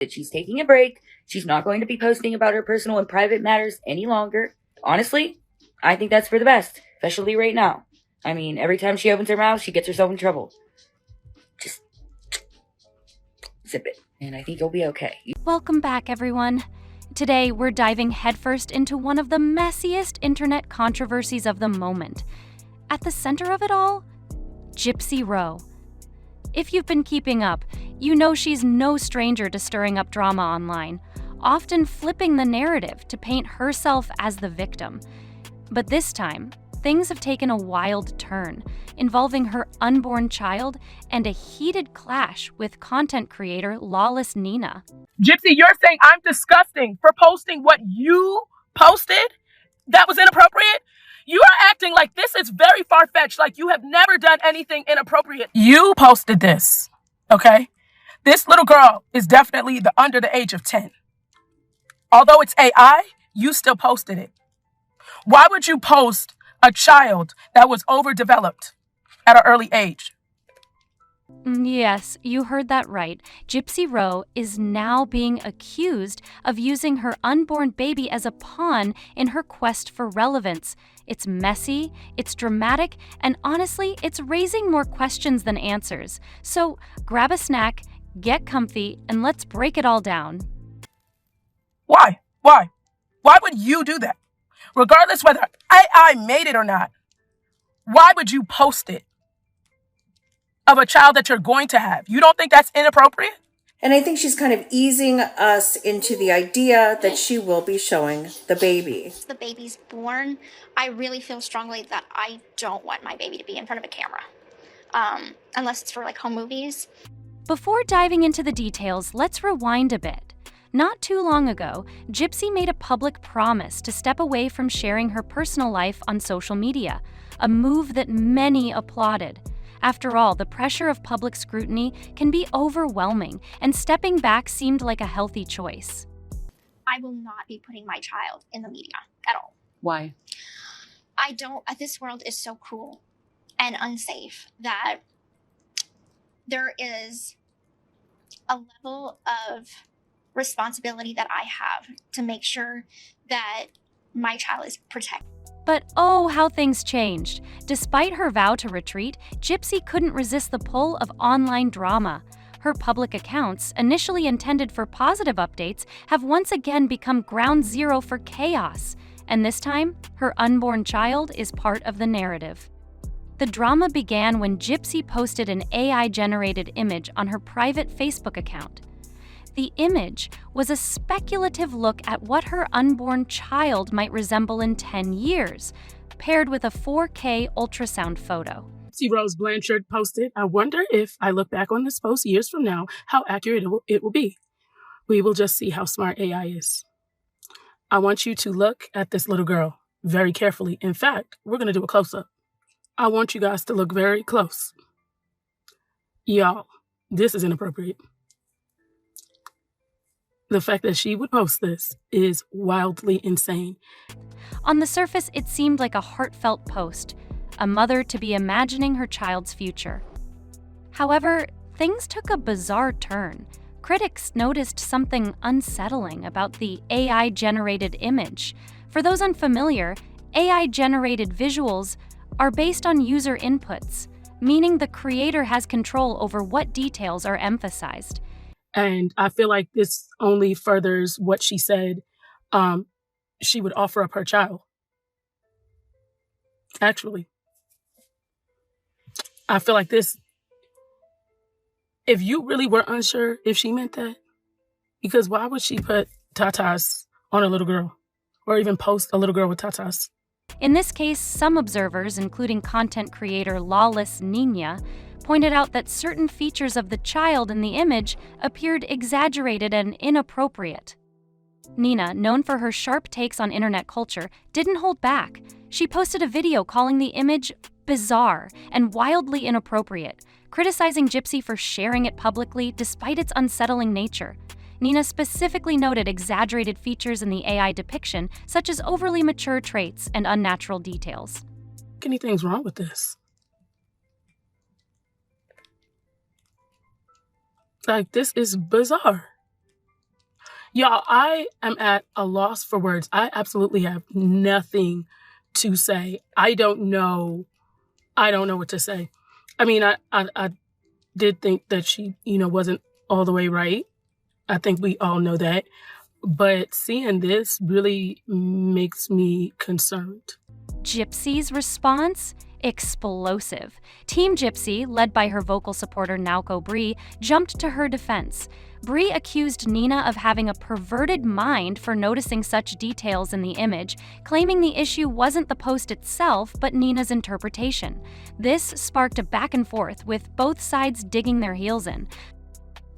that she's taking a break. She's not going to be posting about her personal and private matters any longer. Honestly, I think that's for the best, especially right now. I mean, every time she opens her mouth, she gets herself in trouble. Just zip it, and I think you'll be okay. Welcome back, everyone. Today, we're diving headfirst into one of the messiest internet controversies of the moment. At the center of it all, gypsy-rose. If you've been keeping up, you know she's no stranger to stirring up drama online, often flipping the narrative to paint herself as the victim. But this time, things have taken a wild turn, involving her unborn child and a heated clash with content creator Lawless Nina. Gypsy, you're saying I'm disgusting for posting what you posted? That was inappropriate? You are acting like this is very far-fetched, like you have never done anything inappropriate. You posted this, okay? This little girl is definitely under the age of 10. Although it's AI, you still posted it. Why would you post a child that was overdeveloped at an early age? Yes, you heard that right. gypsy-rose is now being accused of using her unborn baby as a pawn in her quest for relevance. It's messy, it's dramatic, and honestly, it's raising more questions than answers. So grab a snack, get comfy, and let's break it all down. Why? Why would you do that? Regardless whether AI made it or not, why would you post it of a child that you're going to have? You don't think that's inappropriate? And I think she's kind of easing us into the idea that she will be showing the baby. The baby's born. I really feel strongly that I don't want my baby to be in front of a camera, unless it's for like home movies. Before diving into the details, let's rewind a bit. Not too long ago, Gypsy made a public promise to step away from sharing her personal life on social media, a move that many applauded. After all, the pressure of public scrutiny can be overwhelming, and stepping back seemed like a healthy choice. I will not be putting my child in the media at all. Why? This world is so cruel and unsafe that there is a level of responsibility that I have to make sure that my child is protected. But oh, how things changed. Despite her vow to retreat, Gypsy couldn't resist the pull of online drama. Her public accounts, initially intended for positive updates, have once again become ground zero for chaos. And this time, her unborn child is part of the narrative. The drama began when Gypsy posted an AI-generated image on her private Facebook account. The image was a speculative look at what her unborn child might resemble in 10 years, paired with a 4K ultrasound photo. Rose Blanchard posted, "I wonder if I look back on this post years from now, how accurate it will be. We will just see how smart AI is. I want you to look at this little girl very carefully. In fact, we're going to do a close-up. I want you guys to look very close. Y'all, this is inappropriate." The fact that she would post this is wildly insane. On the surface, it seemed like a heartfelt post, a mother to be imagining her child's future. However, things took a bizarre turn. Critics noticed something unsettling about the AI-generated image. For those unfamiliar, AI-generated visuals are based on user inputs, meaning the creator has control over what details are emphasized. And I feel like this only furthers what she said. She would offer up her child. Actually, I feel like this, if you really were unsure if she meant that, because why would she put tatas on a little girl or even post a little girl with tatas? In this case, some observers, including content creator Lawless Nina, pointed out that certain features of the child in the image appeared exaggerated and inappropriate. Nina, known for her sharp takes on internet culture, didn't hold back. She posted a video calling the image bizarre and wildly inappropriate, criticizing Gypsy for sharing it publicly despite its unsettling nature. Nina specifically noted exaggerated features in the AI depiction, such as overly mature traits and unnatural details. Anything's wrong with this? Like, this is bizarre. Y'all, I am at a loss for words. I absolutely have nothing to say. I don't know what to say. I mean, I did think that she, wasn't all the way right. I think we all know that. But seeing this really makes me concerned. Gypsy's response? Explosive. Team Gypsy, led by her vocal supporter Nauko Bree, jumped to her defense. Bree accused Nina of having a perverted mind for noticing such details in the image, claiming the issue wasn't the post itself, but Nina's interpretation. This sparked a back and forth, with both sides digging their heels in.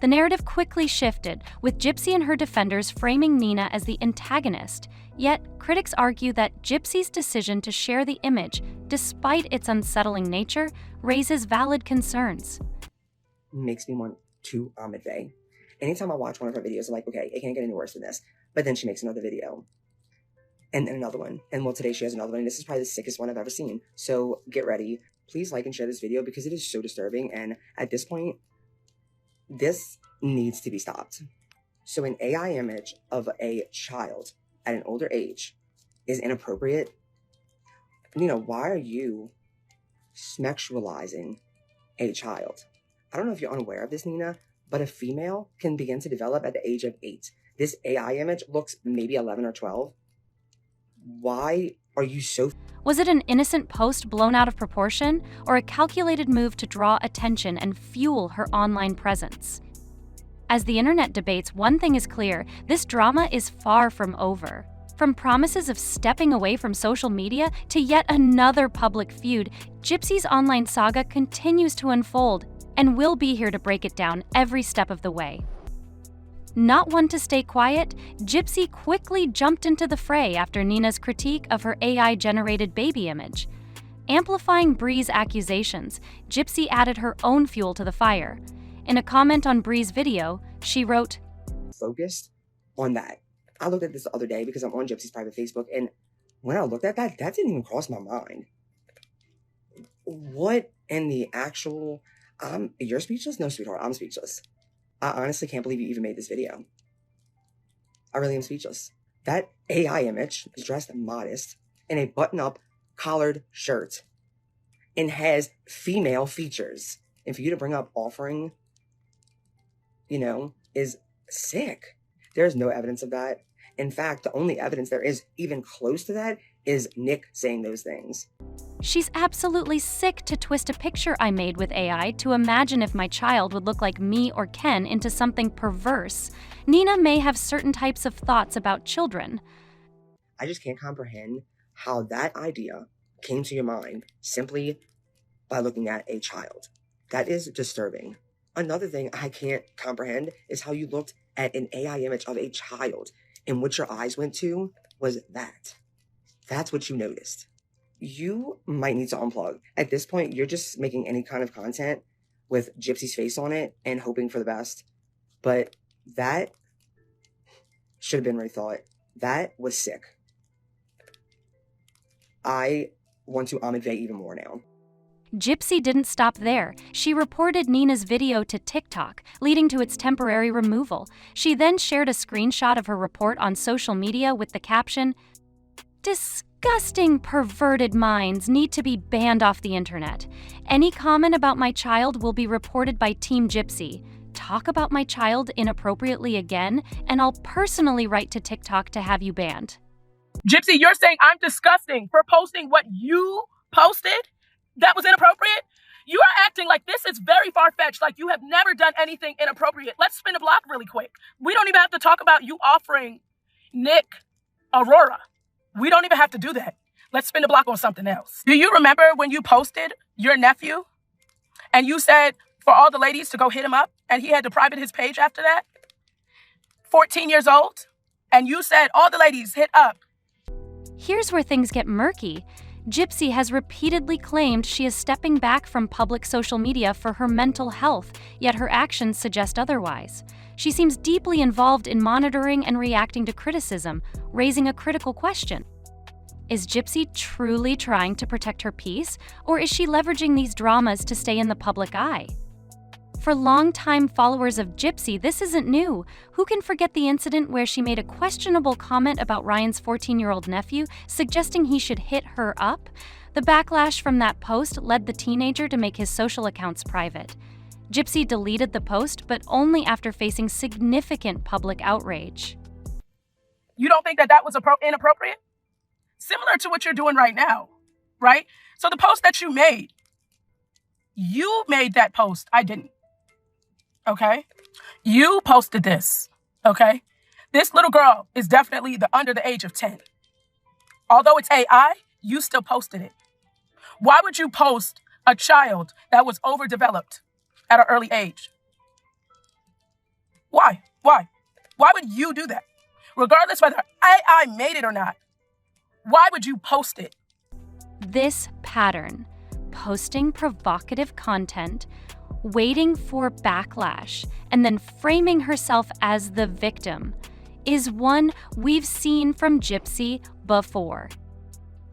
The narrative quickly shifted, with Gypsy and her defenders framing Nina as the antagonist. Yet, critics argue that Gypsy's decision to share the image, despite its unsettling nature, raises valid concerns. Makes me want to Faye. Anytime I watch one of her videos, I'm like, okay, it can't get any worse than this. But then she makes another video. And then another one. And well, today she has another one. And this is probably the sickest one I've ever seen. So get ready. Please like and share this video because it is so disturbing. And at this point, this needs to be stopped. So an AI image of a child at an older age is inappropriate. Why are you sexualizing a child? I don't know if you're unaware of this, Nina, but a female can begin to develop at the age of 8. This AI image looks maybe 11 or 12. Why are you so... Was it an innocent post blown out of proportion, or a calculated move to draw attention and fuel her online presence? As the internet debates, one thing is clear: this drama is far from over. From promises of stepping away from social media to yet another public feud, Gypsy's online saga continues to unfold, and we'll be here to break it down every step of the way. Not one to stay quiet, Gypsy quickly jumped into the fray after Nina's critique of her AI-generated baby image. Amplifying Bree's accusations, Gypsy added her own fuel to the fire. In a comment on Bree's video, she wrote, "Focused on that. I looked at this the other day because I'm on Gypsy's private Facebook, and when I looked at that didn't even cross my mind. What in the actual... You're speechless? No, sweetheart, I'm speechless. I honestly can't believe you even made this video. I really am speechless. That AI image is dressed modest in a button-up collared shirt and has female features. And for you to bring up offering, is sick. There's no evidence of that. In fact, the only evidence there is even close to that is Nick saying those things. She's absolutely sick to twist a picture I made with AI to imagine if my child would look like me or Ken into something perverse. Nina may have certain types of thoughts about children. I just can't comprehend how that idea came to your mind simply by looking at a child. That is disturbing. Another thing I can't comprehend is how you looked at an AI image of a child and what your eyes went to was that. That's what you noticed. You might need to unplug. At this point, you're just making any kind of content with Gypsy's face on it and hoping for the best. But that should have been rethought. That was sick. I want to Faye even more now. Gypsy didn't stop there. She reported Nina's video to TikTok, leading to its temporary removal. She then shared a screenshot of her report on social media with the caption, "Disgusting perverted minds need to be banned off the internet. Any comment about my child will be reported by Team Gypsy. Talk about my child inappropriately again, and I'll personally write to TikTok to have you banned." Gypsy, you're saying I'm disgusting for posting what you posted? That was inappropriate? You are acting like this is very far-fetched, like you have never done anything inappropriate. Let's spin the block really quick. We don't even have to talk about you offering Nick Aurora. We don't even have to do that. Let's spin the block on something else. Do you remember when you posted your nephew and you said for all the ladies to go hit him up and he had to private his page after that? 14 years old, and you said all the ladies hit up. Here's where things get murky. Gypsy has repeatedly claimed she is stepping back from public social media for her mental health, yet her actions suggest otherwise. She seems deeply involved in monitoring and reacting to criticism, raising a critical question. Is Gypsy truly trying to protect her peace, or is she leveraging these dramas to stay in the public eye? For longtime followers of Gypsy, this isn't new. Who can forget the incident where she made a questionable comment about Ryan's 14-year-old nephew, suggesting he should hit her up? The backlash from that post led the teenager to make his social accounts private. Gypsy deleted the post, but only after facing significant public outrage. You don't think that that was inappropriate? Similar to what you're doing right now, right? So the post that you made that post. I didn't. Okay? You posted this. Okay? This little girl is definitely under the age of 10. Although it's AI, you still posted it. Why would you post a child that was overdeveloped at an early age? Why? Why would you do that? Regardless whether AI made it or not, why would you post it? This pattern, posting provocative content, waiting for backlash, and then framing herself as the victim, is one we've seen from Gypsy before.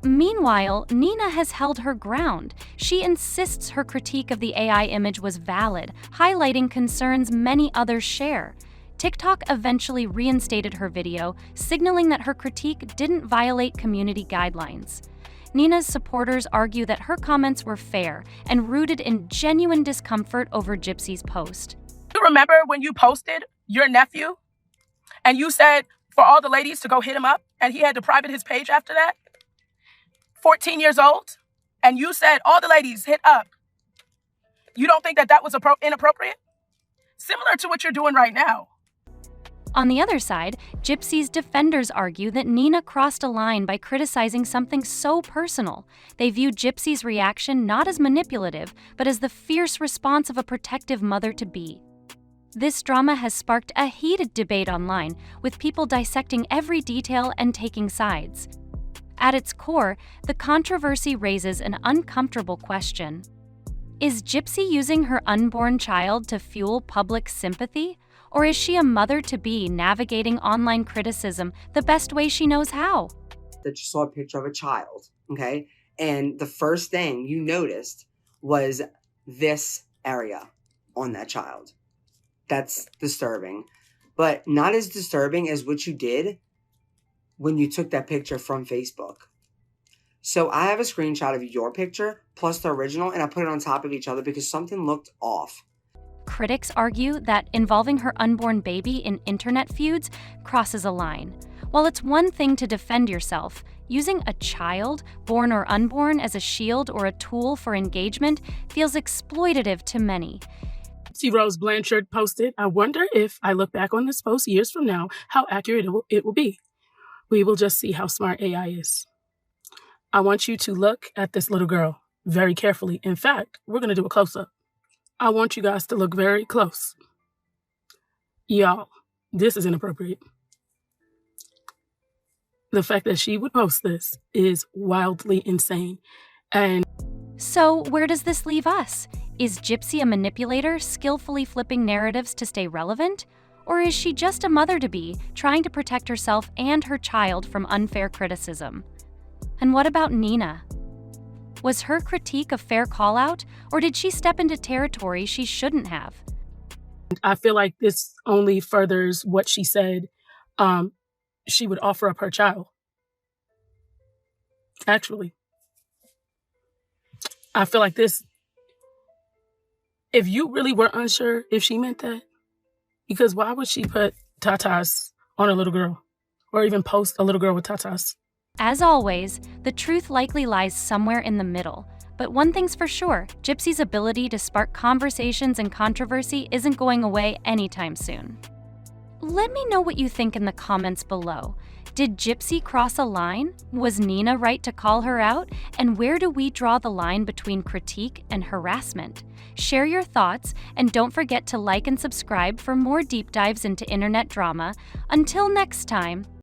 Meanwhile, Nina has held her ground. She insists her critique of the AI image was valid, highlighting concerns many others share. TikTok eventually reinstated her video, signaling that her critique didn't violate community guidelines. Nina's supporters argue that her comments were fair and rooted in genuine discomfort over Gypsy's post. You remember when you posted your nephew and you said for all the ladies to go hit him up and he had to private his page after that? 14 years old, and you said all the ladies hit up. You don't think that that was inappropriate? Similar to what you're doing right now. On the other side, Gypsy's defenders argue that Nina crossed a line by criticizing something so personal. They view Gypsy's reaction not as manipulative, but as the fierce response of a protective mother-to-be. This drama has sparked a heated debate online, with people dissecting every detail and taking sides. At its core, the controversy raises an uncomfortable question. Is Gypsy using her unborn child to fuel public sympathy? Or is she a mother-to-be navigating online criticism the best way she knows how? That you saw a picture of a child, okay? And the first thing you noticed was this area on that child. That's disturbing. But not as disturbing as what you did when you took that picture from Facebook. So I have a screenshot of your picture plus the original, and I put it on top of each other because something looked off. Critics argue that involving her unborn baby in internet feuds crosses a line. While it's one thing to defend yourself, using a child, born or unborn, as a shield or a tool for engagement feels exploitative to many. Gypsy-Rose Blanchard posted, "I wonder if I look back on this post years from now, how accurate it will be. We will just see how smart AI is. I want you to look at this little girl very carefully. In fact, we're going to do a close-up. I want you guys to look very close. Y'all, this is inappropriate. The fact that she would post this is wildly insane. And so where does this leave us? Is Gypsy a manipulator, skillfully flipping narratives to stay relevant? Or is she just a mother-to-be, trying to protect herself and her child from unfair criticism? And what about Nina? Was her critique a fair call-out, or did she step into territory she shouldn't have? I feel like this only furthers what she said. She would offer up her child. Actually, I feel like this, if you really were unsure if she meant that, because why would she put tatas on a little girl or even post a little girl with tatas? As always, the truth likely lies somewhere in the middle. But one thing's for sure, Gypsy's ability to spark conversations and controversy isn't going away anytime soon. Let me know what you think in the comments below. Did Gypsy cross a line? Was Nina right to call her out? And where do we draw the line between critique and harassment? Share your thoughts, and don't forget to like and subscribe for more deep dives into internet drama. Until next time.